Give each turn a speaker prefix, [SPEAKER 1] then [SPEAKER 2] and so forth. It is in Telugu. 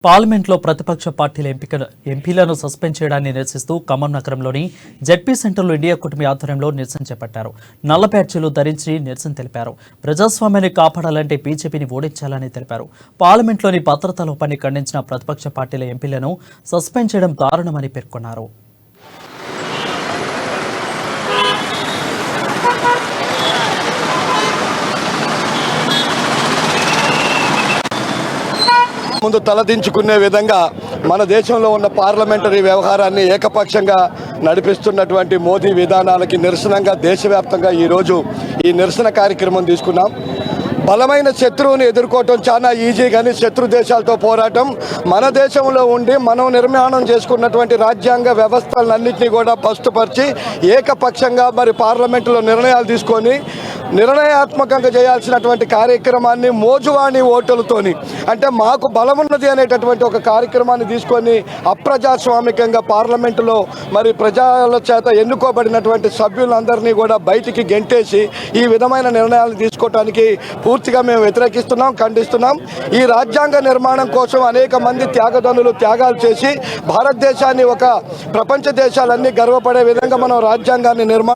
[SPEAKER 1] పార్లమెంట్లో ప్రతిపక్ష పార్టీల ఎంపీలను సస్పెండ్ చేయడాన్ని నిరసిస్తూ ఖమ్మం నగరంలోని జెడ్పీ సెంటర్లో ఇండియా కూటమి ఆధ్వర్యంలో నిరసన చేపట్టారు. నల్ల బ్యాడ్జీలు ధరించి నిరసన తెలిపారు. ప్రజాస్వామ్యాన్ని కాపాడాలంటే బీజేపీని ఓడించాలని తెలిపారు. పార్లమెంట్లోని భద్రతా లోపాన్ని ఖండించిన ప్రతిపక్ష పార్టీల ఎంపీలను సస్పెండ్ చేయడం దారుణమని పేర్కొన్నారు.
[SPEAKER 2] ముందు తలదించుకునే విధంగా మన దేశంలో ఉన్న పార్లమెంటరీ వ్యవహారాన్ని ఏకపక్షంగా నడిపిస్తున్నటువంటి మోదీ విధానాలకి నిరసనగా దేశవ్యాప్తంగా ఈరోజు ఈ నిరసన కార్యక్రమం తీసుకున్నాం. బలమైన శత్రువుని ఎదుర్కోవటం చాలా ఈజీ, కానీ శత్రు దేశాలతో పోరాటం మన దేశంలో ఉండి మనం నిర్మాణం చేసుకున్నటువంటి రాజ్యాంగ వ్యవస్థలన్నింటినీ కూడా పస్తుపరిచి ఏకపక్షంగా మరి పార్లమెంటులో నిర్ణయాలు తీసుకొని నిర్ణయాత్మకంగా చేయాల్సినటువంటి కార్యక్రమాన్ని మోజువాణి ఓటులతోని, అంటే మాకు బలమున్నది అనేటటువంటి ఒక కార్యక్రమాన్ని తీసుకొని అప్రజాస్వామికంగా పార్లమెంటులో మరి ప్రజల చేత ఎన్నుకోబడినటువంటి సభ్యులందరినీ కూడా బయటికి గెంటేసి ఈ విధమైన నిర్ణయాలు తీసుకోవడానికి పూర్తిగా మేము వ్యతిరేకిస్తున్నాం, ఖండిస్తున్నాం. ఈ రాజ్యాంగ నిర్మాణం కోసం అనేక మంది త్యాగదనులు త్యాగాలు చేసి భారతదేశాన్ని ఒక ప్రపంచ దేశాలన్నీ గర్వపడే విధంగా మనం రాజ్యాంగాన్ని నిర్మాణం